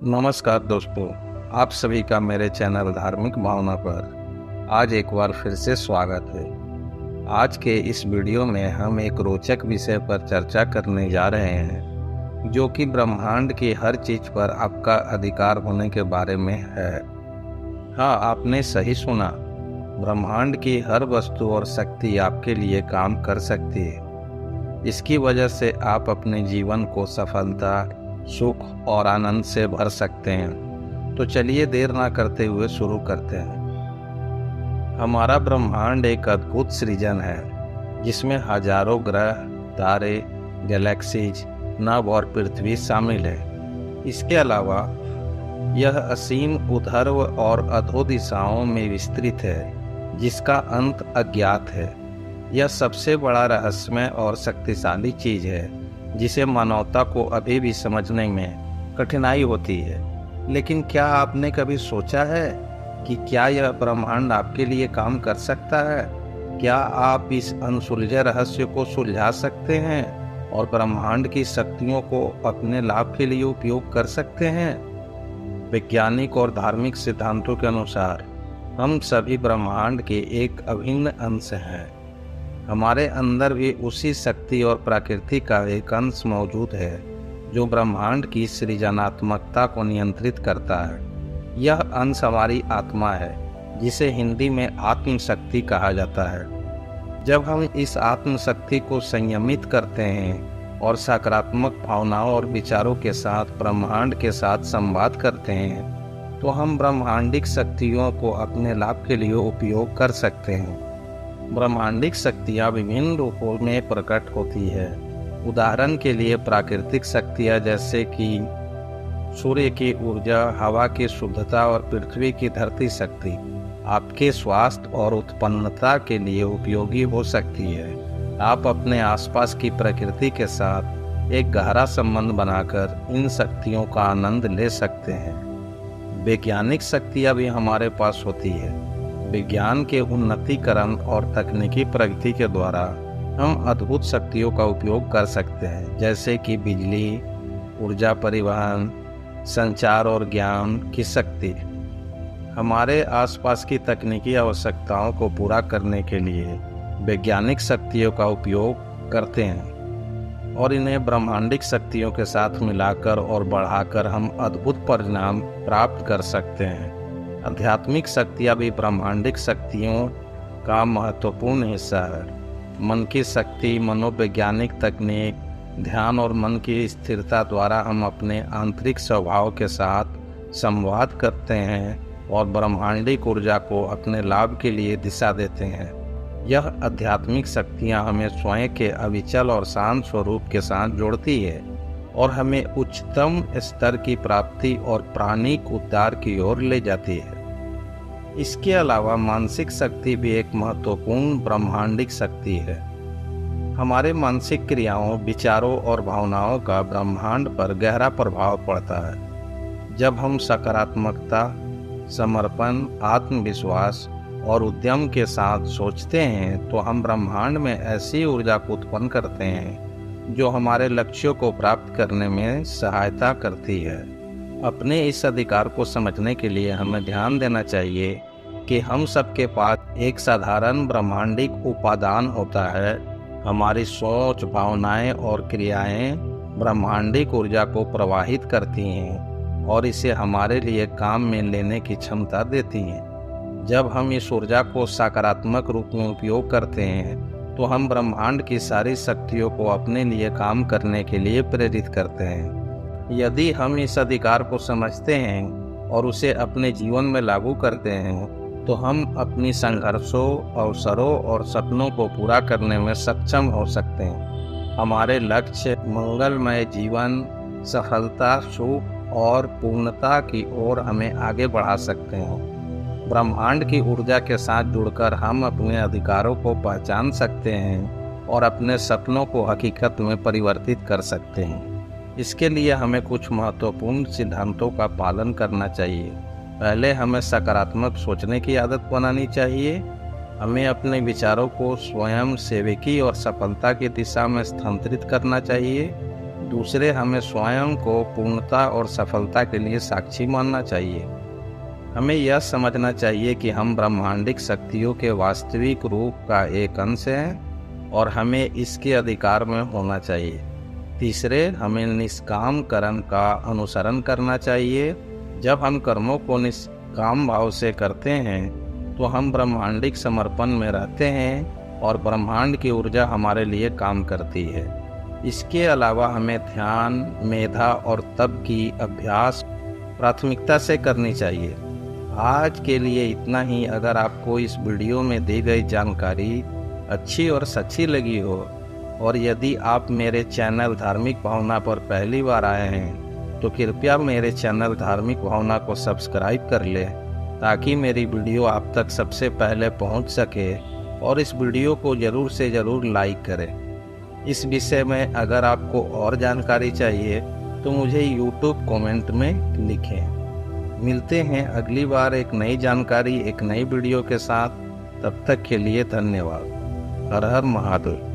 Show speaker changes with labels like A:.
A: नमस्कार दोस्तों, आप सभी का मेरे चैनल धार्मिक भावना पर आज एक बार फिर से स्वागत है। आज के इस वीडियो में हम एक रोचक विषय पर चर्चा करने जा रहे हैं, जो कि ब्रह्मांड की हर चीज पर आपका अधिकार होने के बारे में है। हाँ, आपने सही सुना। ब्रह्मांड की हर वस्तु और शक्ति आपके लिए काम कर सकती है। इसकी वजह से आप अपने जीवन को सफलता, सुख और आनंद से भर सकते हैं। तो चलिए देर ना करते हुए शुरू करते हैं। हमारा ब्रह्मांड एक अद्भुत सृजन है, जिसमें हजारों ग्रह, तारे, गैलेक्सीज, नभ और पृथ्वी शामिल है। इसके अलावा यह असीम ऊर्ध्व और अधो दिशाओं में विस्तृत है, जिसका अंत अज्ञात है। यह सबसे बड़ा रहस्यमय और शक्तिशाली चीज है, जिसे मानवता को अभी भी समझने में कठिनाई होती है। लेकिन क्या आपने कभी सोचा है कि क्या यह ब्रह्मांड आपके लिए काम कर सकता है? क्या आप इस अनसुलझे रहस्य को सुलझा सकते हैं और ब्रह्मांड की शक्तियों को अपने लाभ के लिए उपयोग कर सकते हैं? वैज्ञानिक और धार्मिक सिद्धांतों के अनुसार हम सभी ब्रह्मांड के एक अभिन्न अंश हैं। हमारे अंदर भी उसी शक्ति और प्रकृति का एक अंश मौजूद है, जो ब्रह्मांड की सृजनात्मकता को नियंत्रित करता है। यह अंश हमारी आत्मा है, जिसे हिंदी में आत्म शक्ति कहा जाता है। जब हम इस आत्म शक्ति को संयमित करते हैं और सकारात्मक भावनाओं और विचारों के साथ ब्रह्मांड के साथ संवाद करते हैं, तो हम ब्रह्मांडिक शक्तियों को अपने लाभ के लिए उपयोग कर सकते हैं। ब्रह्मांडिक शक्तियाँ विभिन्न रूपों में प्रकट होती है। उदाहरण के लिए प्राकृतिक शक्तियाँ जैसे कि सूर्य की ऊर्जा, हवा की शुद्धता और पृथ्वी की धरती शक्ति आपके स्वास्थ्य और उत्पन्नता के लिए उपयोगी हो सकती है। आप अपने आसपास की प्रकृति के साथ एक गहरा संबंध बनाकर इन शक्तियों का आनंद ले सकते हैं। वैज्ञानिक शक्तियाँ भी हमारे पास होती है। विज्ञान के उन्नतीकरण और तकनीकी प्रगति के द्वारा हम अद्भुत शक्तियों का उपयोग कर सकते हैं, जैसे कि बिजली, ऊर्जा परिवहन, संचार और ज्ञान की शक्ति। हमारे आसपास की तकनीकी आवश्यकताओं को पूरा करने के लिए वैज्ञानिक शक्तियों का उपयोग करते हैं, और इन्हें ब्रह्मांडिक शक्तियों के साथ मिलाकर और बढ़ाकर हम अद्भुत परिणाम प्राप्त कर सकते हैं। आध्यात्मिक शक्तियाँ भी ब्रह्मांडिक शक्तियों का महत्वपूर्ण हिस्सा है। मन की शक्ति, मनोवैज्ञानिक तकनीक, ध्यान और मन की स्थिरता द्वारा हम अपने आंतरिक स्वभाव के साथ संवाद करते हैं और ब्रह्मांडिक ऊर्जा को अपने लाभ के लिए दिशा देते हैं। यह आध्यात्मिक शक्तियाँ हमें स्वयं के अविचल और शांत स्वरूप के साथ जोड़ती है और हमें उच्चतम स्तर की प्राप्ति और प्राणिक उद्धार की ओर ले जाती है। इसके अलावा मानसिक शक्ति भी एक महत्वपूर्ण ब्रह्मांडिक शक्ति है। हमारे मानसिक क्रियाओं, विचारों और भावनाओं का ब्रह्मांड पर गहरा प्रभाव पड़ता है। जब हम सकारात्मकता, समर्पण, आत्मविश्वास और उद्यम के साथ सोचते हैं, तो हम ब्रह्मांड में ऐसी ऊर्जा को उत्पन्न करते हैं जो हमारे लक्ष्यों को प्राप्त करने में सहायता करती है। अपने इस अधिकार को समझने के लिए हमें ध्यान देना चाहिए कि हम सबके पास एक साधारण ब्रह्मांडिक उपादान होता है। हमारी सोच, भावनाएं और क्रियाएं ब्रह्मांडिक ऊर्जा को प्रवाहित करती हैं और इसे हमारे लिए काम में लेने की क्षमता देती हैं। जब हम इस ऊर्जा को सकारात्मक रूप में उपयोग करते हैं, तो हम ब्रह्मांड की सारी शक्तियों को अपने लिए काम करने के लिए प्रेरित करते हैं। यदि हम इस अधिकार को समझते हैं और उसे अपने जीवन में लागू करते हैं, तो हम अपनी संघर्षों, अवसरों और सपनों को पूरा करने में सक्षम हो सकते हैं। हमारे लक्ष्य मंगलमय जीवन, सफलता, सुख और पूर्णता की ओर हमें आगे बढ़ा सकते हैं। ब्रह्मांड की ऊर्जा के साथ जुड़कर हम अपने अधिकारों को पहचान सकते हैं और अपने सपनों को हकीकत में परिवर्तित कर सकते हैं। इसके लिए हमें कुछ महत्वपूर्ण सिद्धांतों का पालन करना चाहिए। पहले हमें सकारात्मक सोचने की आदत बनानी चाहिए। हमें अपने विचारों को स्वयं सेवकी और सफलता की दिशा में स्थानांतरित करना चाहिए। दूसरे हमें स्वयं को पूर्णता और सफलता के लिए साक्षी मानना चाहिए। हमें यह समझना चाहिए कि हम ब्रह्मांडिक शक्तियों के वास्तविक रूप का एक अंश हैं और हमें इसके अधिकार में होना चाहिए। तीसरे, हमें निष्काम कर्म का अनुसरण करना चाहिए। जब हम कर्मों को निष्काम भाव से करते हैं तो हम ब्रह्मांडिक समर्पण में रहते हैं और ब्रह्मांड की ऊर्जा हमारे लिए काम करती है। इसके अलावा हमें ध्यान, मेधा और तप की अभ्यास प्राथमिकता से करनी चाहिए। आज के लिए इतना ही। अगर आपको इस वीडियो में दी गई जानकारी अच्छी और सच्ची लगी हो और यदि आप मेरे चैनल धार्मिक भावना पर पहली बार आए हैं तो कृपया मेरे चैनल धार्मिक भावना को सब्सक्राइब कर लें ताकि मेरी वीडियो आप तक सबसे पहले पहुंच सके, और इस वीडियो को ज़रूर से ज़रूर लाइक करें। इस विषय में अगर आपको और जानकारी चाहिए तो मुझे YouTube कमेंट में लिखें। मिलते हैं अगली बार एक नई जानकारी, एक नई वीडियो के साथ। तब तक के लिए धन्यवाद। हर हर महादेव।